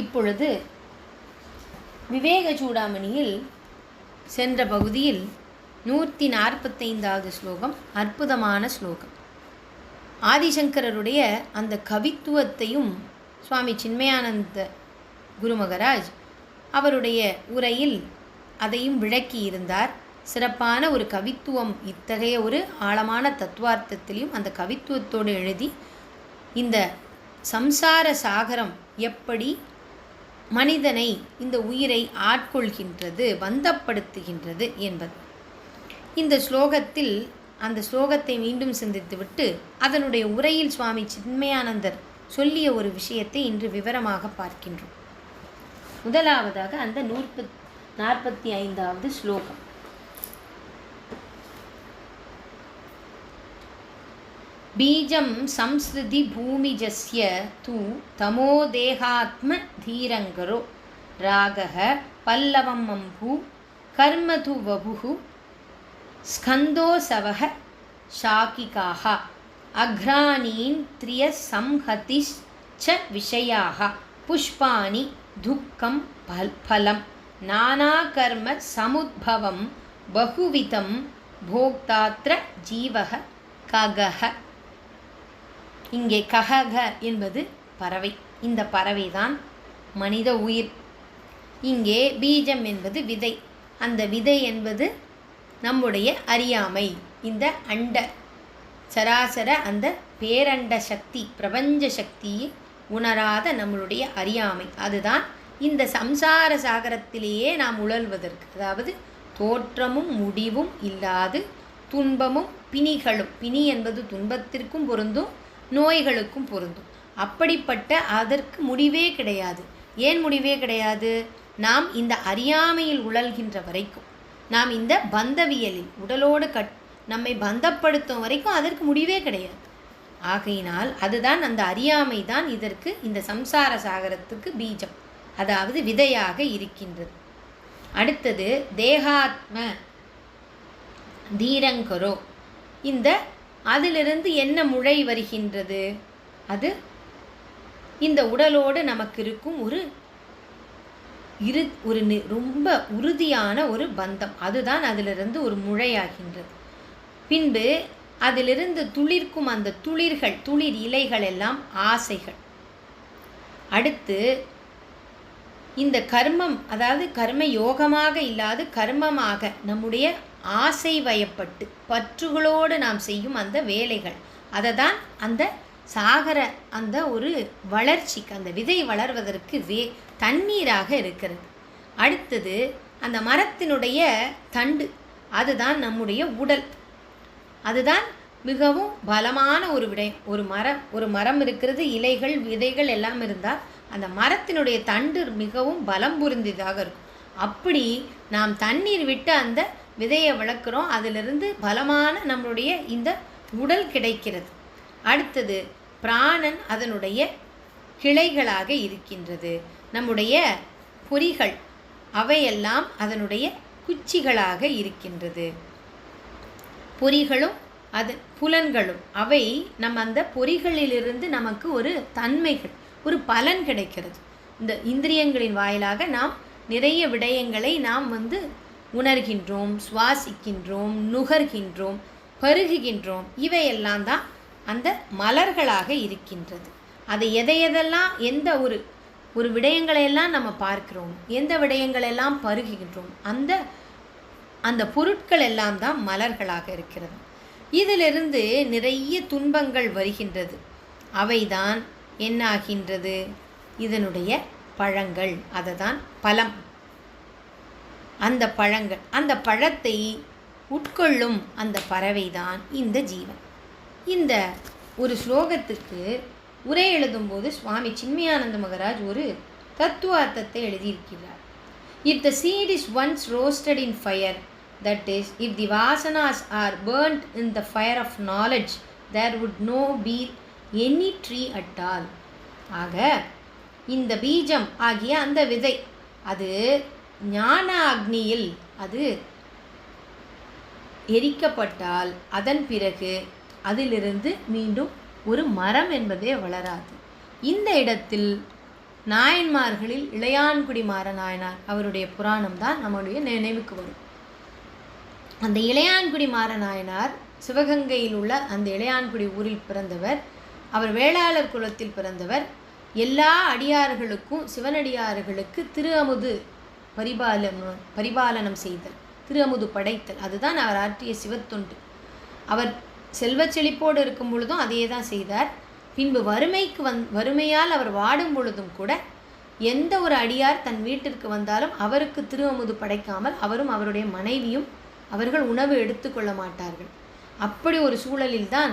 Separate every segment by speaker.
Speaker 1: இப்பொழுது விவேக சூடாமணியில் சென்ற பகுதியில் 145வது ஸ்லோகம் அற்புதமான ஸ்லோகம். ஆதிசங்கரருடைய அந்த கவித்துவத்தையும் சுவாமி சின்மயானந்த குருமகராஜ் அவருடைய உரையில் அதையும் விளக்கியிருந்தார். சிறப்பான ஒரு கவித்துவம், இத்தகைய ஒரு ஆழமான தத்துவார்த்தத்திலையும் அந்த கவித்துவத்தோடு எழுதி இந்த சம்சார சாகரம் எப்படி மனிதனை, இந்த உயிரை ஆட்கொள்கின்றது, பந்தப்படுத்துகின்றது என்பது. இந்த ஸ்லோகத்தில் அந்த ஸ்லோகத்தை மீண்டும் சிந்தித்துவிட்டு அதனுடைய உரையில் சுவாமி சின்மயானந்தர் சொல்லிய ஒரு விஷயத்தை இன்று விவரமாக பார்க்கின்றோம். முதலாவதாக அந்த 145வது ஸ்லோகம். பீஜம் சம்ஸ்ருதி பூமிஜஸ்ய தூ தமோதேகாத்ம தீரங்கரோ ராகः பல்லவம் அம்பு கர்மது வபுஹு ஸ்கந்தோசவஹ ஷாகிகாஹ அக்ராணீன் த்ரிய சம்ஹதிச்ச விஷயாஹ புஷ்பாணி துக்கம் பலம் நானாகர்ம சமுத்பவம் பகுவிதம் போக்தாத்ர ஜீவஹ ககஹ. இங்கே ககக என்பது பறவை. இந்த பறவைதான் மனித உயிர். இங்கே பீஜம் என்பது விதை. அந்த விதை என்பது நம்முடைய அறியாமை. இந்த அண்ட சராசர அந்த பேரண்ட சக்தி, பிரபஞ்ச சக்தியை உணராத நம்மளுடைய அறியாமை, அதுதான் இந்த சம்சார சாகரத்திலேயே நாம் உழல்வதற்கு, அதாவது தோற்றமும் முடிவும் இல்லாது துன்பமும் பிணிகளும், பிணி என்பது துன்பத்திற்கும் பொருந்தும் நோய்களுக்கும் பொருந்தும். அப்படிப்பட்ட அதற்கு முடிவே கிடையாது. ஏன் முடிவே கிடையாது? நாம் இந்த அறியாமையில் உழல்கின்ற வரைக்கும், நாம் இந்த பந்தவியலில் உடலோடு நம்மை பந்தப்படுத்தும் வரைக்கும் அதற்கு முடிவே கிடையாது. ஆகையினால் அதுதான் அந்த அறியாமை தான் இதற்கு, இந்த சம்சார சாகரத்துக்கு பீஜம், அதாவது விதையாக இருக்கின்றது. அடுத்தது தேகாத்ம தீரங்கரோ. இந்த அதிலிருந்து என்ன முளை வருகின்றது? அது இந்த உடலோடு நமக்கு இருக்கும் ஒரு ரொம்ப உறுதியான ஒரு பந்தம், அதுதான் அதிலிருந்து ஒரு முளையாகின்றது. பின்பு அதிலிருந்து துளிர்க்கும் அந்த துளிர்கள், துளிர் இலைகள் எல்லாம் ஆசைகள். அடுத்து இந்த கர்மம், அதாவது கர்ம யோகமாக இல்லாது கர்மமாக நம்முடைய ஆசை வயப்பட்டு பற்றுகளோடு நாம் செய்யும் அந்த வேலைகள், அதை தான் அந்த சாகர அந்த ஒரு வளர்ச்சிக்கு, அந்த விதை வளர்வதற்கு தண்ணீராக இருக்கிறது. அடுத்தது அந்த மரத்தினுடைய தண்டு, அதுதான் நம்முடைய உடல். அதுதான் மிகவும் பலமான ஒரு விடயம். ஒரு மரம் இருக்கிறது, இலைகள் விதைகள் எல்லாம் இருந்தால் அந்த மரத்தினுடைய தண்டு மிகவும் பலம் பொருந்தியதாக இருக்கும். அப்படி நாம் தண்ணீர் விட்டு அந்த விதையை வளர்க்குறோம், அதிலிருந்து பலமான நம்மளுடைய இந்த உடல் கிடைக்கிறது. அடுத்தது பிராணன் அதனுடைய கிளைகளாக இருக்கின்றது. நம்முடைய பொறிகள் அவையெல்லாம் அதனுடைய குச்சிகளாக இருக்கின்றது. பொறிகளும் அது புலன்களும், அவை நம்ம அந்த பொறிகளிலிருந்து நமக்கு ஒரு தன்மைகள், ஒரு பலன் கிடைக்கிறது. இந்த இந்திரியங்களின் வாயிலாக நாம் நிறைய விடயங்களை நாம் உணர்கின்றோம், சுவாசிக்கின்றோம், நுகர்கின்றோம், பருகுகின்றோம். இவையெல்லாம் தான் அந்த மலர்களாக இருக்கின்றது. அதை எதையெல்லாம் எந்த ஒரு விடயங்களையெல்லாம் நம்ம பார்க்கிறோம், எந்த விடயங்களெல்லாம் பருகுகின்றோம், அந்த பொருட்கள் எல்லாம் தான் மலர்களாக இருக்கிறது. இதிலிருந்து நிறைய துன்பங்கள் வருகின்றது. அவைதான் என்னாகின்றது? இதனுடைய பழங்கள், அதுதான் பழம். அந்த பழங்கள், அந்த பழத்தை உட்கொள்ளும் அந்த பறவைதான் இந்த ஜீவன். இந்த ஒரு ஸ்லோகத்துக்கு உரை எழுதும்போது சுவாமி சின்மயானந்த மகராஜ் ஒரு தத்துவார்த்தத்தை எழுதியிருக்கிறார். If the seed is once roasted in fire, that is, if the vasanas are burnt in the fire of knowledge, there would no be any tree at all. ஆக இந்த பீஜம் ஆகிய அந்த விதை, அது ஞான அக்னியில் அது எரிக்கப்பட்டால் அதன் பிறகு அதிலிருந்து மீண்டும் ஒரு மரம் என்பதே வளராது. இந்த இடத்தில் நாயன்மார்களில் இளையான்குடி மாற நாயனார் அவருடைய புராணம் தான் நம்முடைய நினைவுக்கு வரும். அந்த இளையான்குடி மாற நாயனார் சிவகங்கையில் உள்ள அந்த இளையான்குடி ஊரில் பிறந்தவர். அவர் வேளாளர் குலத்தில் பிறந்தவர். எல்லா அடியார்களுக்கும் சிவனடியார்களுக்கு திரு அமுது பரிபாலனம் செய்தல், திரு அமுது படைத்தல், அதுதான் அவர் ஆற்றிய சிவத்தொண்டு. அவர் செல்வச் செழிப்போடு இருக்கும் பொழுதும் அதே தான் செய்தார். பின்பு வறுமையால் அவர் வாடும் பொழுதும் கூட எந்த ஒரு அடியார் தன் வீட்டிற்கு வந்தாலும் அவருக்கு திரு அமுது படைக்காமல் அவரும் அவருடைய மனைவியும் அவர்கள் உணவு எடுத்துக்கொள்ள மாட்டார்கள். அப்படி ஒரு சூழலில்தான்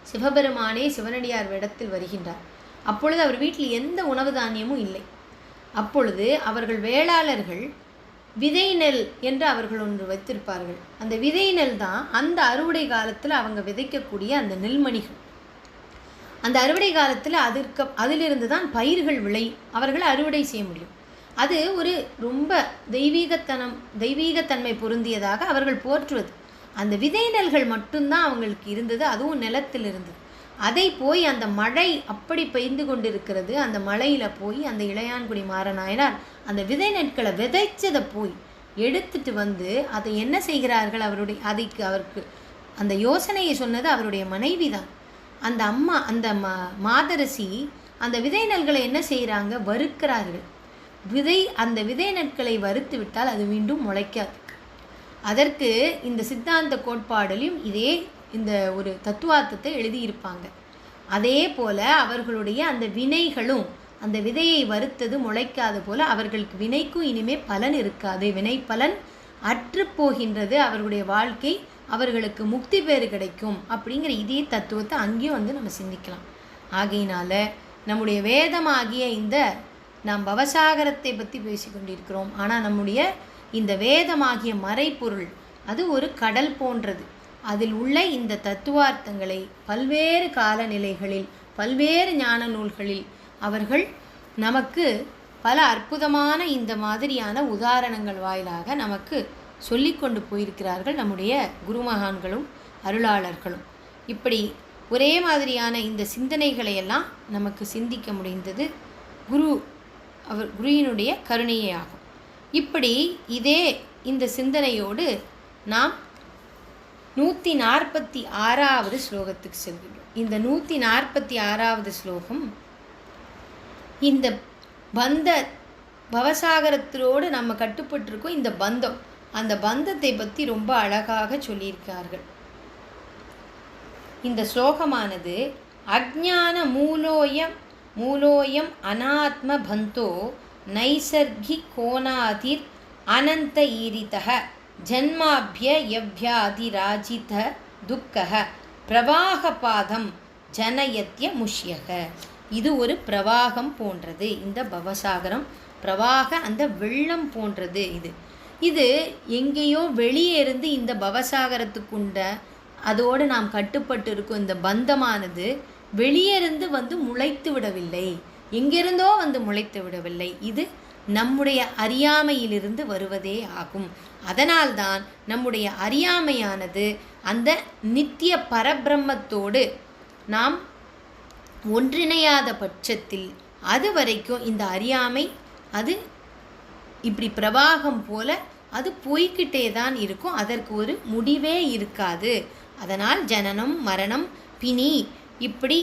Speaker 1: சிவபெருமானே சிவனடியார் இடத்தில் வருகின்றார். அப்பொழுது அவர் வீட்டில் எந்த உணவு தானியமும் இல்லை. அப்பொழுது அவர்கள் வேளாளர்கள் விதை நெல் என்று அவர்கள் ஒன்று வைத்திருப்பார்கள். அந்த விதை நெல் தான் அந்த அறுவடை காலத்தில் அவங்க விதைக்கக்கூடிய அந்த நெல்மணிகள். அந்த அறுவடை காலத்தில் அதிலிருந்து தான் பயிர்கள் விளையும், அவர்கள் அறுவடை செய்ய முடியும். அது ஒரு ரொம்ப தெய்வீகத்தன்மை பொருந்தியதாக அவர்கள் போற்றுவது. அந்த விதை நெல்கள் மட்டும்தான் அவங்களுக்கு இருந்தது, அதுவும் நிலத்தில் இருந்தது. அதை போய் அந்த மழை அப்படி பெய்து கொண்டிருக்கிறது, அந்த மழையில் போய் அந்த இளையான்குடி மாறநாயனார் அந்த விதை நெற்களை விதைச்சதை போய் எடுத்துட்டு வந்து அதை என்ன செய்கிறார்கள், அவருக்கு அந்த யோசனையை சொன்னது அவருடைய மனைவி தான். அந்த அம்மா, அந்த மாதரசி அந்த விதை நெல்களை என்ன செய்கிறாங்க, வறுக்கிறார்கள். அந்த விதை நெற்களை வறுத்து விட்டால் அது மீண்டும் முளைக்காது. அதற்கு இந்த சித்தாந்த கோட்பாடிலும் இதே இந்த ஒரு தத்துவார்த்தத்தை எழுதியிருப்பாங்க. அதே போல அவர்களுடைய அந்த வினைகளும் அந்த விதையை வறுத்தது முளைக்காது போல அவர்களுக்கு வினைக்கும் இனிமே பலன் இருக்காது, வினை பலன் அற்று போகின்றது, அவர்களுடைய வாழ்க்கை அவர்களுக்கு முக்தி பேறு கிடைக்கும் அப்படிங்கிற இதே தத்துவத்தை அங்கேயும் நம்ம சிந்திக்கலாம். ஆகையினால நம்முடைய வேதமாகிய இந்த நாம் பவசாகரத்தை பற்றி பேசி கொண்டிருக்கிறோம். ஆனால் நம்முடைய இந்த வேதமாகிய மறைப்பொருள் அது ஒரு கடல் போன்றது. அதில் உள்ள இந்த தத்துவார்த்தங்களை பல்வேறு காலநிலைகளில் பல்வேறு ஞான நூல்களில் அவர்கள் நமக்கு பல அற்புதமான இந்த மாதிரியான உதாரணங்கள் வாயிலாக நமக்கு சொல்லி கொண்டு போயிருக்கிறார்கள் நம்முடைய குருமகான்களும் அருளாளர்களும். இப்படி ஒரே மாதிரியான இந்த சிந்தனைகளையெல்லாம் நமக்கு சிந்திக்க முடிந்தது குருவினுடைய கருணையே ஆகும். இப்படி இதே இந்த சிந்தனையோடு நாம் 146வது ஸ்லோகத்துக்கு செல்கின்றோம். இந்த 146வது ஸ்லோகம் இந்த பவசாகரத்தோடு நம்ம கட்டுப்பட்டிருக்கோம். இந்த பந்தம், அந்த பந்தத்தை பற்றி ரொம்ப அழகாக சொல்லியிருக்கார்கள். இந்த ஸ்லோகமானது அஜ்ஞான மூலோயம் அனாத்ம பந்தோ நைசர்கி கோணாதிர் அனந்த ஈரிதः ஜன்மாபிய யவ்யாதிராஜித துக்கः பிரவாகபாதம் ஜனயத்ய முஷ்யக. இது ஒரு பிரவாகம் போன்றது. இந்த பவசாகரம் பிரவாக அந்த வெள்ளம் போன்றது. இது எங்கேயோ வெளியே இருந்து இந்த பவசாகரத்துக்குண்ட அதோடு நாம் கட்டுப்பட்டு இருக்கும் இந்த பந்தமானது வெளியே இருந்து முளைத்து விடவில்லை, எங்கிருந்தோ முளைத்து விடவில்லை. இது நம்முடைய அறியாமையிலிருந்து வருவதே ஆகும். அதனால்தான் நம்முடைய அறியாமையானது அந்த நித்திய பரபிரம்மத்தோடு நாம் ஒன்றிணையாத பட்சத்தில் அது வரைக்கும் இந்த அறியாமை அது இப்படி பிரவாகம் போல அது போய்கிட்டே தான் இருக்கும், அதற்கு ஒரு முடிவே இருக்காது. அதனால் ஜனனம் மரணம் பிணி இப்படி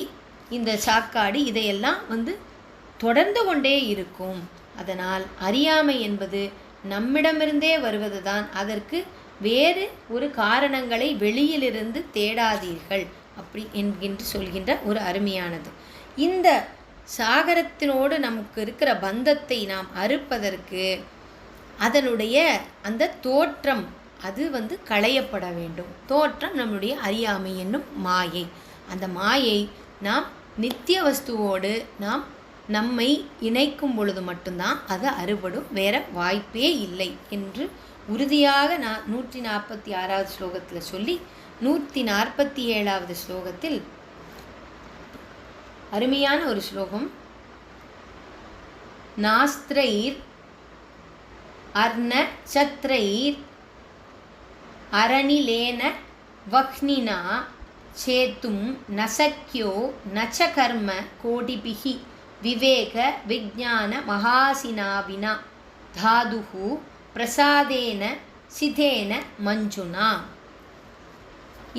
Speaker 1: இந்த சாக்காடு இதையெல்லாம் தொடர்ந்து கொண்டே இருக்கும். அதனால் அறியாமை என்பது நம்மிடமிருந்தே வருவது தான். அதற்கு வேறு ஒரு காரணங்களை வெளியிலிருந்து தேடாதீர்கள் அப்படி என்கின்ற சொல்கின்ற ஒரு அருமையானது. இந்த சாகரத்தினோடு நமக்கு இருக்கிற பந்தத்தை நாம் அறுப்பதற்கு அதனுடைய அந்த தோற்றம் அது களையப்பட வேண்டும். தோற்றம் நம்முடைய அறியாமை என்னும் மாயை. அந்த மாயை நாம் நித்திய வஸ்துவோடு நம்மை இணைக்கும் பொழுது மட்டும்தான் அது அறுபடும், வேற வாய்ப்பே இல்லை என்று உறுதியாக 146வது ஸ்லோகத்தில் சொல்லி 147வது ஸ்லோகத்தில் அருமையான ஒரு ஸ்லோகம். நாஸ்திரைர் அர்ண சத்ரைர் அரணிலேன வக்னினா சேத்தும் நசக்யோ நச்ச கர்ம கோடிபிஹி விவேக விஜான மகாசினாவினா தாதுஹு பிரசாதேன சிதேன மஞ்சுனா.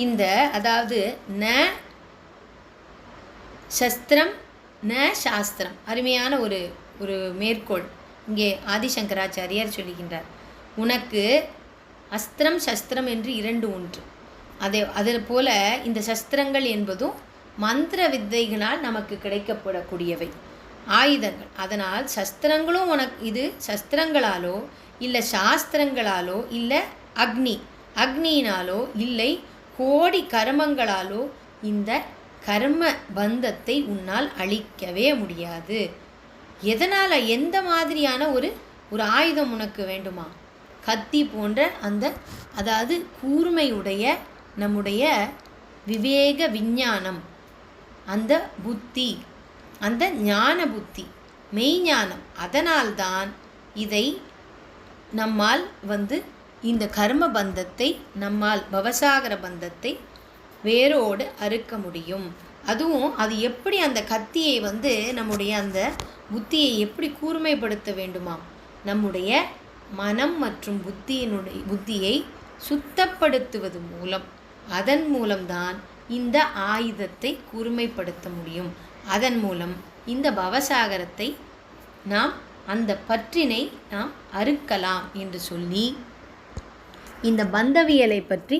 Speaker 1: இந்த அதாவது ந சஸ்திரம் ந சாஸ்திரம், அருமையான ஒரு ஒரு மேற்கோள் இங்கே ஆதிசங்கராச்சாரியார் சொல்லுகின்றார். உனக்கு அஸ்திரம் சஸ்திரம் என்று இரண்டு உண்டு. அதே போல இந்த சஸ்திரங்கள் என்பதும் மந்திர வித்தைகளால் நமக்கு கிடைக்கப்படக்கூடியவை, ஆயுதங்கள். அதனால் சஸ்திரங்களும் உனக்கு இது சஸ்திரங்களாலோ இல்லை சாஸ்திரங்களாலோ இல்லை அக்னியினாலோ இல்லை கோடி கர்மங்களாலோ இந்த கர்ம பந்தத்தை உன்னால் அழிக்கவே முடியாது. எதனால், எந்த மாதிரியான ஒரு ஆயுதம் உனக்கு வேண்டுமா? கத்தி போன்ற அந்த அதாவது கூர்மையுடைய நம்முடைய விவேக விஞ்ஞானம், அந்த புத்தி, அந்த ஞான புத்தி, மெய்ஞானம். அதனால்தான் இதை நம்மால் இந்த கர்ம பந்தத்தை, நம்மால் பவசாகர பந்தத்தை வேரோடு அறுக்க முடியும். அதுவும் அது எப்படி, அந்த கத்தியை நம்முடைய அந்த புத்தியை எப்படி கூர்மைப்படுத்த வேண்டுமாம்? நம்முடைய மனம் மற்றும் புத்தியை சுத்தப்படுத்துவது மூலம், அதன் மூலம்தான் இந்த ஆயுதத்தை கூர்மைப்படுத்த முடியும். அதன் மூலம் இந்த பவசாகரத்தை நாம், அந்த பற்றினை நாம் அறுக்கலாம் என்று சொல்லி, இந்த பந்தவியலை பற்றி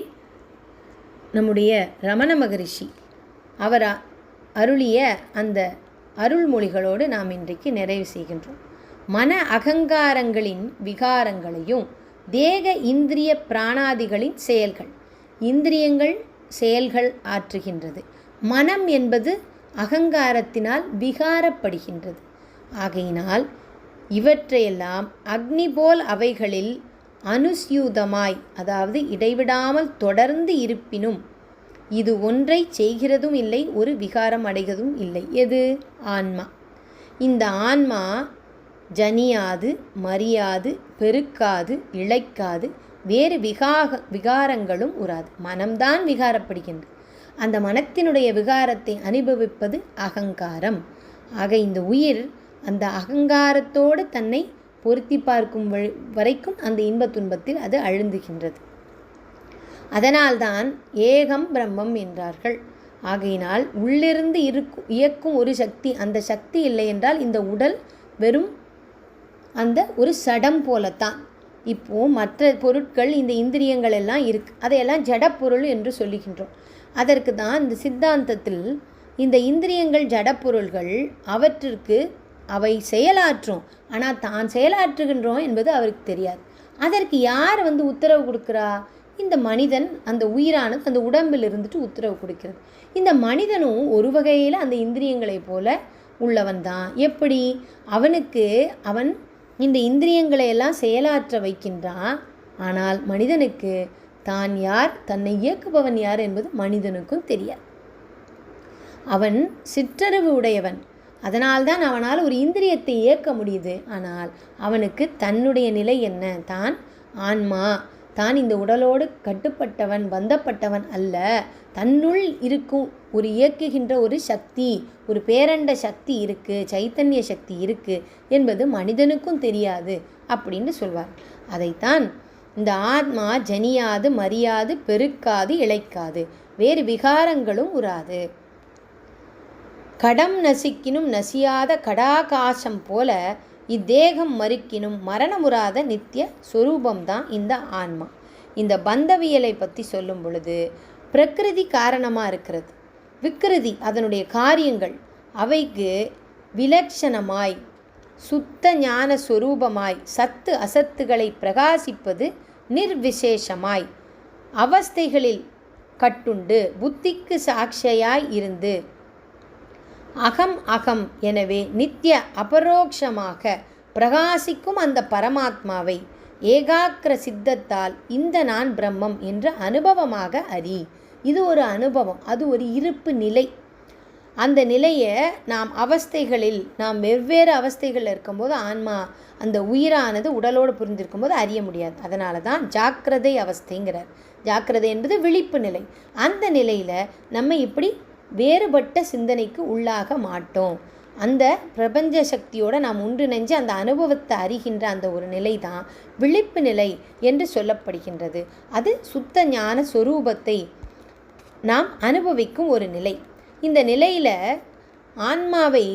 Speaker 1: நம்முடைய ரமண மகரிஷி அவர் அருளிய அந்த அருள்மொழிகளோடு நாம் இன்றைக்கு நிறைவு செய்கின்றோம். மன அகங்காரங்களின் விகாரங்களையும் தேக இந்திரிய பிராணாதிகளின் செயல்கள், இந்திரியங்கள் செயல்கள் ஆற்றுகின்றது. மனம் என்பது அகங்காரத்தினால் விகாரப்படுகின்றது. ஆகையினால் இவற்றையெல்லாம் அக்னி போல் அவைகளில் அனுஸ்யூதமாய், அதாவது இடைவிடாமல் தொடர்ந்து இருப்பினும் இது ஒன்றை செய்கிறதும் இல்லை, ஒரு விகாரம் அடைவதும் இல்லை. எது? ஆன்மா. இந்த ஆன்மா ஜனியாது, மறியாது, பெருக்காது, இழைக்காது, வேறு விகாரங்களும் உறாது. மனம்தான் விகாரப்படுகின்றது. அந்த மனத்தினுடைய விகாரத்தை அனுபவிப்பது அகங்காரம். ஆக இந்த உயிர் அந்த அகங்காரத்தோடு தன்னை பொருத்தி பார்க்கும் வரைக்கும் அந்த இன்பத் துன்பத்தில் அது அழுந்துகின்றது. அதனால்தான் ஏகம் பிரம்மம் என்றார்கள். ஆகையினால் உள்ளிருந்து இயக்கும் ஒரு சக்தி, அந்த சக்தி இல்லை என்றால் இந்த உடல் வெறும் அந்த ஒரு சடம் போலத்தான். இப்போது மற்ற பொருட்கள், இந்த இந்திரியங்கள் எல்லாம் இருக்குது, அதையெல்லாம் ஜடப்பொருள் என்று சொல்லுகின்றோம். அதற்கு தான் இந்த சித்தாந்தத்தில் இந்த இந்திரியங்கள் ஜடப்பொருள்கள், அவற்றிற்கு அவை செயலாற்றும், ஆனால் தான் செயலாற்றுகின்றோம் என்பது அவருக்கு தெரியாது. அதற்கு யார் உத்தரவு கொடுக்குறா? இந்த மனிதன், அந்த உயிரானது அந்த உடம்பில் இருந்துட்டு உத்தரவு கொடுக்கிறது. இந்த மனிதனும் ஒரு வகையில் அந்த இந்திரியங்களை போல உள்ளவன் தான். எப்படி? அவன் இந்த இந்திரியங்களை எல்லாம் செயலாற்ற வைக்கின்றான். ஆனால் மனிதனுக்கு தான் யார், தன்னை இயக்குபவன் யார் என்பது மனிதனுக்கும் தெரியாது. அவன் சிற்றறிவு உடையவன். அதனால்தான் அவனால் ஒரு இந்திரியத்தை இயக்க முடியுது. ஆனால் அவனுக்கு தன்னுடைய நிலை என்ன? தான் ஆன்மா, தான் இந்த உடலோடு கட்டுப்பட்டவன், பந்தப்பட்டவன் அல்ல. தன்னுள் இருக்கும் ஒரு இயக்குகின்ற ஒரு சக்தி, ஒரு பேரண்ட சக்தி இருக்குது, சைத்தன்ய சக்தி இருக்குது என்பது மனிதனுக்கும் தெரியாது அப்படின்னு சொல்வார். அதைத்தான் இந்த ஆத்மா ஜனியாது, மறியாது, பெருக்காது, இழைக்காது, வேறு விகாரங்களும் உறாது. கடம் நசிக்கினும் நசியாத கடாகாசம் போல இத்தேகம் மறுக்கினும் மரணமுறாத நித்திய சொரூபம்தான் இந்த ஆன்மா. இந்த பந்தவியலை பற்றி சொல்லும் பொழுது பிரகிருதி காரணமாக இருக்கிறது, விக்கிருதி அதனுடைய காரியங்கள், அவைக்கு விலட்சணமாய் சுத்த ஞான சொரூபமாய் சத்து அசத்துகளை பிரகாசிப்பது நிர்விசேஷமாய் அவஸ்தைகளில் கட்டுண்டு புத்திக்கு சாட்சியாய் இருந்து அகம் எனவே நித்திய அபரோக்ஷமாக பிரகாசிக்கும் அந்த பரமாத்மாவை ஏகாக்கிர சித்தத்தால் இந்த நான் பிரம்மம் என்ற அனுபவமாக அறி. இது ஒரு அனுபவம், அது ஒரு இருப்பு நிலை. அந்த நிலையை நாம் அவஸ்தைகளில், நாம் வெவ்வேறு அவஸ்தைகளில் இருக்கும்போது ஆன்மா, அந்த உயிரானது உடலோடு புரிந்திருக்கும் போது அறிய முடியாது. அதனால தான் ஜாக்கிரதை அவஸ்தைங்கிறார். ஜாக்கிரதை என்பது விழிப்பு நிலை. அந்த நிலையில் நம்ம இப்படி வேறுபட்ட சிந்தனைக்கு உள்ளாக மாட்டோம். அந்த பிரபஞ்ச சக்தியோடு நாம் ஒன்றிணைஞ்சு அந்த அனுபவத்தை அறிகின்ற அந்த ஒரு நிலை தான் விழிப்பு நிலை என்று சொல்லப்படுகின்றது. அது சுத்த ஞான சொரூபத்தை நாம் அனுபவிக்கும் ஒரு நிலை. இந்த நிலையில் ஆன்மாவை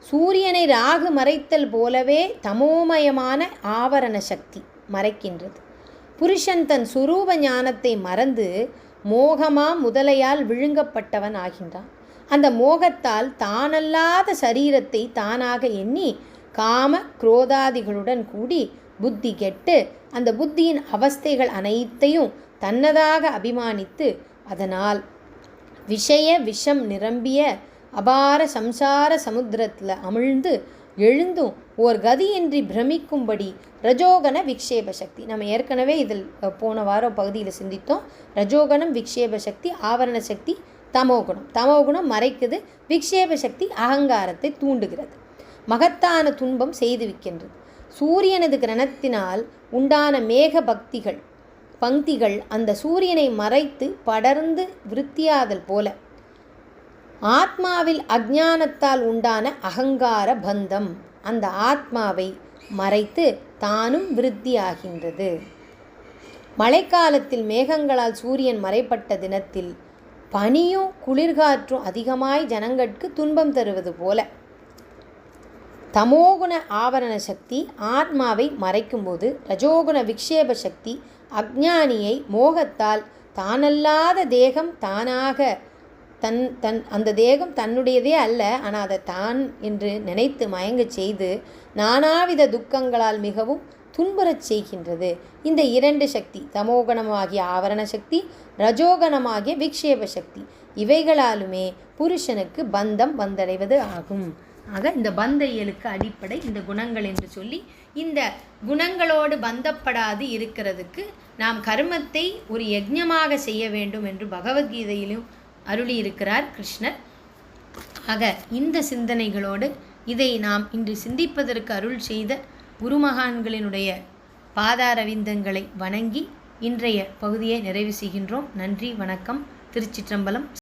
Speaker 1: சூரியனை ராகு மறைத்தல் போலவே தமோமயமான ஆவரண சக்தி மறைக்கின்றது. புருஷன் தன் சுரூப ஞானத்தை மறந்து மோகமா முதலையால் விழுங்கப்பட்டவன் ஆகின்றான். அந்த மோகத்தால் தானல்லாத சரீரத்தை தானாக எண்ணி காம குரோதாதிகளுடன் கூடி புத்தி கெட்டு அந்த புத்தியின் அவஸ்தைகள் அனைத்தையும் தன்னதாக அபிமானித்து அதனால் விஷம் நிரம்பிய அபார சம்சார சமுத்திரத்தில் அமிழ்ந்து எழுந்தும் ஓர் கதியின்றி பிரமிக்கும்படி ரஜோகண விக்ஷேப சக்தி. நம்ம ஏற்கனவே இதில் போன வாரம் பகுதியில் சிந்தித்தோம். ரஜோகணம் விக்ஷேப சக்தி, ஆவரண சக்தி தமோகுணம். தமோகுணம் மறைக்குது, விக்ஷேப சக்தி அகங்காரத்தை தூண்டுகிறது, மகத்தான துன்பம் செய்து விக்கின்றது. சூரியனது கிரணத்தினால் உண்டான மேக பங்கிகள் அந்த சூரியனை மறைத்து படர்ந்து விருத்தியாதல் போல ஆத்மாவில் அஜ்ஞானத்தால் உண்டான அகங்கார பந்தம் அந்த ஆத்மாவை மறைத்து தானும் விருத்தியாகின்றது. மழைக்காலத்தில் மேகங்களால் சூரியன் மறைப்பட்ட தினத்தில் பனியும் குளிர்காற்றும் அதிகமாய் ஜனங்களுக்கு துன்பம் தருவது போல தமோகுண ஆவரண சக்தி ஆத்மாவை மறைக்கும்போது ரஜோகுண விக்ஷேப சக்தி அஜ்ஞானியை மோகத்தால் தானல்லாத தேகம் தானாக அந்த தேகம் தன்னுடையதே அல்ல, ஆனால் அதை தான் என்று நினைத்து மயங்கச் செய்து நானாவித துக்கங்களால் மிகவும் துன்புறச் செய்கின்றது. இந்த இரண்டு சக்தி, தமோகணமாகிய ஆவரண சக்தி, ரஜோகணமாகிய விக்ஷேப சக்தி, இவைகளாலுமே புருஷனுக்கு பந்தம் வந்தடைவது ஆகும். ஆக இந்த பந்த இயலுக்கு அடிப்படை இந்த குணங்கள் என்று சொல்லி, இந்த குணங்களோடு பந்தப்படாது இருக்கிறதுக்கு நாம் கர்மத்தை ஒரு யஜ்ஞமாக செய்ய வேண்டும் என்று பகவத்கீதையிலும் அருளி இருக்கிறார் கிருஷ்ணர். ஆக இந்த சிந்தனைகளோடு இதை நாம் இன்று சிந்திப்பதற்கு அருள் செய்த குருமகான்களினுடைய பாதாரவிந்தங்களை வணங்கி இன்றைய பகுதியை நிறைவு செய்கின்றோம். நன்றி, வணக்கம். திருச்சிற்றம்பலம்.